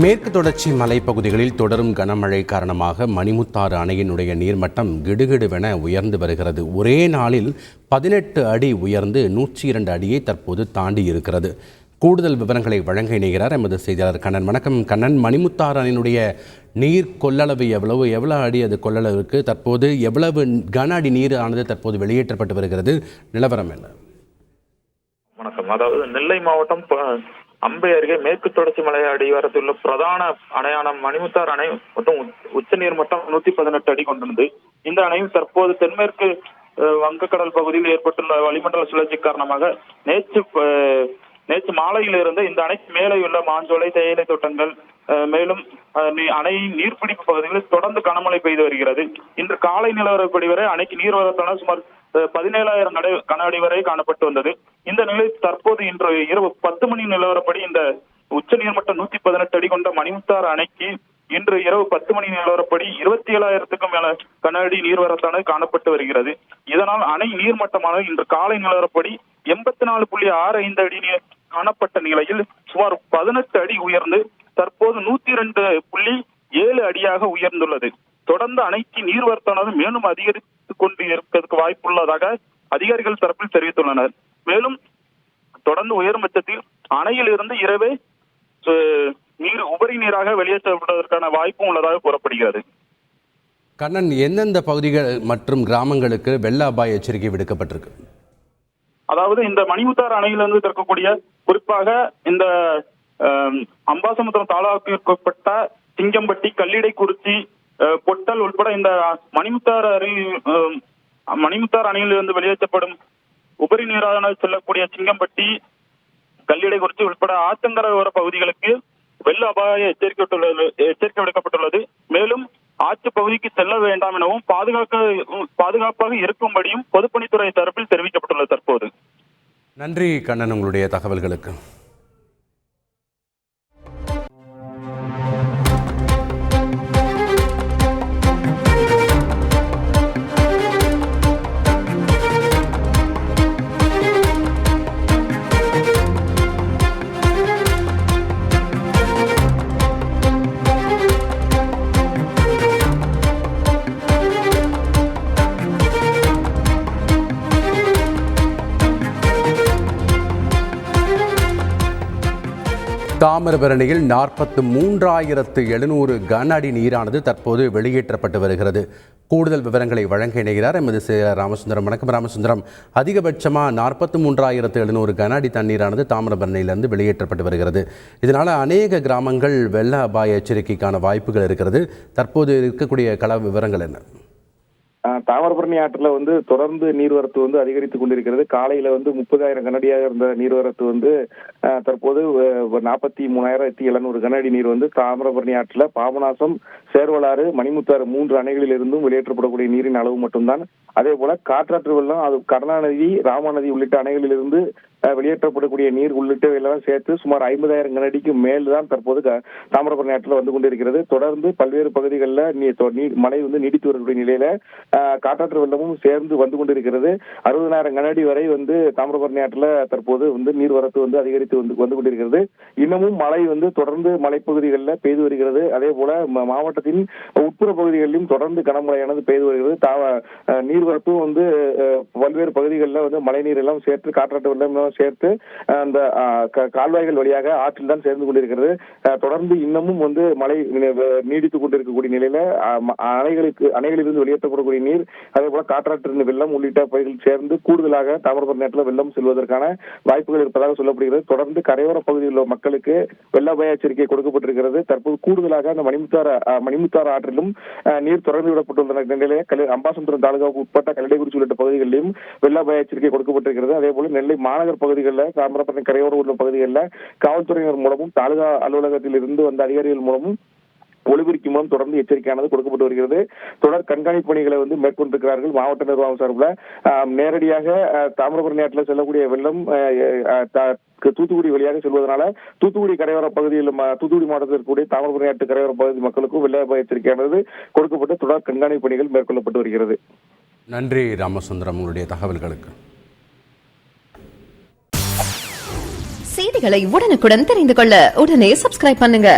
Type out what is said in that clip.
மேற்கு தொடர்ச்சி மலைப்பகுதிகளில் தொடரும் கனமழை காரணமாக மணிமுத்தாறு அணையினுடைய நீர்மட்டம் கிடுகிடுவென உயர்ந்து வருகிறது. ஒரே நாளில் 18 அடி உயர்ந்து 102 அடியை தற்போது தாண்டி இருக்கிறது. கூடுதல் விவரங்களை வழங்க இணைகிறார் எமது செய்தியாளர் கண்ணன். வணக்கம் கண்ணன். மணிமுத்தாறு அணையினுடைய நீர் கொள்ளளவு எவ்வளவு அடி அது கொள்ளளவுக்கு தற்போது எவ்வளவு கன அடி நீர் ஆனது தற்போது வெளியேற்றப்பட்டு வருகிறது? நிலவரம் என்ன? வணக்கம். அதாவது நெல்லை மாவட்டம் அம்பை அருகே மேற்கு தொடர்ச்சி மலை அடிவாரத்தில் உள்ள பிரதான அணையான மணிமுத்தாறு அணை மொத்தம் உச்ச நீர் மட்டம் 118 அடி கொண்டுள்ளது. இந்த அணையும் தற்போது தென்மேற்கு வங்கக்கடல் பகுதியில் ஏற்பட்டுள்ள வளிமண்டல சுழற்சி காரணமாக நேற்று மாலையிலிருந்து இந்த அணைக்கு மேலே உள்ள மாஞ்சோலை, தேயிலை தோட்டங்கள் மேலும் அணையின் நீர்பிடிப்பு பகுதிகளில் தொடர்ந்து கனமழை பெய்து வருகிறது. இன்று காலை நிலவரப்படி வரை அணைக்கு நீர்வரத்தான சுமார் 17,000 கன அடி வரை காணப்பட்டு வந்தது. இந்த நிலை தற்போது இன்று இரவு 10 மணி நிலவரப்படி இந்த உச்ச நீர்மட்டம் 118 அடி கொண்ட மணிமுத்தாறு அணைக்கு இன்று இரவு 10 மணி நிலவரப்படி 27,000க்கும் மேல கன அடி நீர்வரத்தானது காணப்பட்டு வருகிறது. இதனால் அணை நீர்மட்டமானது இன்று காலை நிலவரப்படி 84.65 அடி காணப்பட்ட நிலையில் சுமார் 18 அடி உயர்ந்து தற்போது 102.7 அடியாக உயர்ந்துள்ளது. தொடர்ந்து அணைக்கு நீர்வரத்தானது மேலும் அதிகரித்துக் கொண்டு இருப்பதற்கு வாய்ப்புள்ளதாக அதிகாரிகள் தரப்பில் தெரிவித்துள்ளனர். மேலும் தொடர்ந்து உயரும் பட்சத்தில் அணையில் இருந்து இரவே நீர் உபரி நீராக வெளியேற்றப்படுவதற்கான வாய்ப்பும் உள்ளதாக கூறப்படுகிறது. கண்ணன், எந்தெந்த பகுதிகள் மற்றும் கிராமங்களுக்கு வெள்ள அபாய எச்சரிக்கை விடுக்கப்பட்டிருக்கு? அதாவது இந்த மணிமுத்தாறு அணையிலிருந்து திறக்கக்கூடிய குறிப்பாக இந்த அம்பாசமுத்திரம் தாலுகாவிற்குட்பட்ட சிங்கம்பட்டி, கல்லிடைக்குறிச்சி, பொட்டல் உட்பட இந்த மணிமுத்தாறு அணையிலிருந்து வெளியேற்றப்படும் உபரி நீராக செல்லக்கூடிய சிங்கம்பட்டி, கல்லிடைக்குறிச்சி உட்பட ஆத்தங்கரை ஓர பகுதிகளுக்கு வெள்ள அபாய எச்சரிக்கை விடுக்கப்பட்டுள்ளது. மேலும் ஆற்று பகுதிக்கு செல்ல வேண்டாம் எனவும் பாதுகாப்பாக இருக்கும்படியும் பொதுப்பணித்துறை தரப்பில் தெரிவிக்கப்பட்டுள்ளது. தற்போது நன்றி கண்ணன், உங்களுடைய தகவல்களுக்கு. தாமிரபரணியில் 43,700 கன அடி நீரானது தற்போது வெளியேற்றப்பட்டு வருகிறது. கூடுதல் விவரங்களை வழங்க இணைகிறார் எமது செய்தியாளர் ராமசுந்தரம். வணக்கம் ராமசுந்தரம். அதிகபட்சமாக 43,700 கன அடி தண்ணீரானது தாமிரபரணியிலிருந்து வெளியேற்றப்பட்டு வருகிறது. இதனால் அநேக கிராமங்கள் வெள்ள அபாய எச்சரிக்கைக்கான வாய்ப்புகள் இருக்கிறது. தற்போது இருக்கக்கூடிய கள விவரங்கள் என்ன? தாமிரபரணி ஆற்றுல தொடர்ந்து நீர்வரத்து அதிகரித்துக் கொண்டிருக்கிறது. காலையில 30,000 கனஅடியாக இருந்த நீர்வரத்து தற்போது 43,700 கனஅடி நீர் தாமிரபரணி ஆற்றுல பாபநாசம், சேர்வலாறு, மணிமுத்தாறு 3 அணைகளில் இருந்தும் வெளியேற்றப்படக்கூடிய நீரின் அளவு மட்டும்தான். அதே போல காற்றாற்று வெள்ளம், அது கருணாநதி, ராமநதி உள்ளிட்ட அணைகளில் இருந்து வெளியேற்றப்படக்கூடிய நீர் உள்ளிட்டவையெல்லாம் சேர்த்து சுமார் 50,000 கனஅடிக்கு மேல் தான் தற்போது தாமிரபரணி ஆற்றில் வந்து கொண்டிருக்கிறது. தொடர்ந்து பல்வேறு பகுதிகளில் மழை நீடித்து வரக்கூடிய நிலையில காற்றாற்று வெள்ளமும் சேர்ந்து வந்து கொண்டிருக்கிறது. 60,000 கனஅடி வரை தாமிரபரணி ஆற்றில் தற்போது நீர்வரத்து அதிகரித்து வந்து கொண்டிருக்கிறது. இன்னமும் மழை தொடர்ந்து மலைப்பகுதிகளில் பெய்து வருகிறது. அதே போல மாவட்டத்தின் உட்புற பகுதிகளிலும் தொடர்ந்து கனமழையானது பெய்து வருகிறது. நீர்வரத்தும் பல்வேறு பகுதிகளில் மழை நீர் எல்லாம் சேர்த்து காற்றாற்று வெள்ளம் சேர்த்து அந்த கால்வாய்கள் வழியாக ஆற்றில் தான் சேர்ந்து கொண்டிருக்கிறது. தொடர்ந்து இன்னமும் மழை நீடித்துக் கொண்டிருக்கக்கூடிய நிலையில அணைகளிலிருந்து வெளியேற்றப்படக்கூடிய நீர், அதே போல காற்றாற்று வெள்ளம் உள்ளிட்ட பகுதிகள் சேர்ந்து கூடுதலாக தாமிரபரணி ஆற்றில் வெள்ளம் செல்வதற்கான வாய்ப்புகள் இருப்பதாக சொல்லப்படுகிறது. தொடர்ந்து கரையோர பகுதியில் உள்ள மக்களுக்கு வெள்ள அபாய எச்சரிக்கை கொடுக்கப்பட்டிருக்கிறது. தற்போது கூடுதலாக அந்த மணிமுத்தாறு ஆற்றிலும் நீர் திறந்து விடப்பட்டுள்ள நிலையில அம்பாசமுத்திரம் தாலுகாவுக்கு உட்பட்ட கல்லிடைக்குறிச்சி உள்ளிட்ட பகுதிகளிலும் வெள்ள அபாய எச்சரிக்கை கொடுக்கப்பட்டிருக்கிறது. அதே போல நெல்லை மாநகர் பகுதிகளில், தாமிரபரணி கரையோர உள்ள பகுதிகளில் காவல்துறையினர் மூலமும் தாலுகா அலுவலகத்தில் இருந்து வந்த அதிகாரிகள் மூலமும் ஒளிபெருக்கி மூலம் தொடர்ந்து எச்சரிக்கையானது கொடுக்கப்பட்டு வருகிறது. தொடர் கண்காணிப்பு பணிகளை மேற்கொண்டிருக்கிறார்கள். மாவட்ட நிர்வாகம் சார்பில் நேரடியாக தாமிரபரணி ஆற்றில் செல்லக்கூடிய வெள்ளம் தூத்துக்குடி வழியாக செல்வதனால தூத்துக்குடி கரையோர பகுதியில், தூத்துக்குடி மாவட்டத்தில் இருக்கக்கூடிய தாமிரபரணி ஆற்று கரையோர பகுதி மக்களுக்கும் வெள்ள அபாய எச்சரிக்கையானது கொடுக்கப்பட்டு தொடர் கண்காணிப்பு பணிகள் மேற்கொள்ளப்பட்டு வருகிறது. நன்றி ராமசுந்தரம், உங்களுடைய தகவல்களுக்கு. செய்திகளை உடனுக்குடன் தெரிந்து கொள்ள உடனே சப்ஸ்கிரைப் பண்ணுங்க.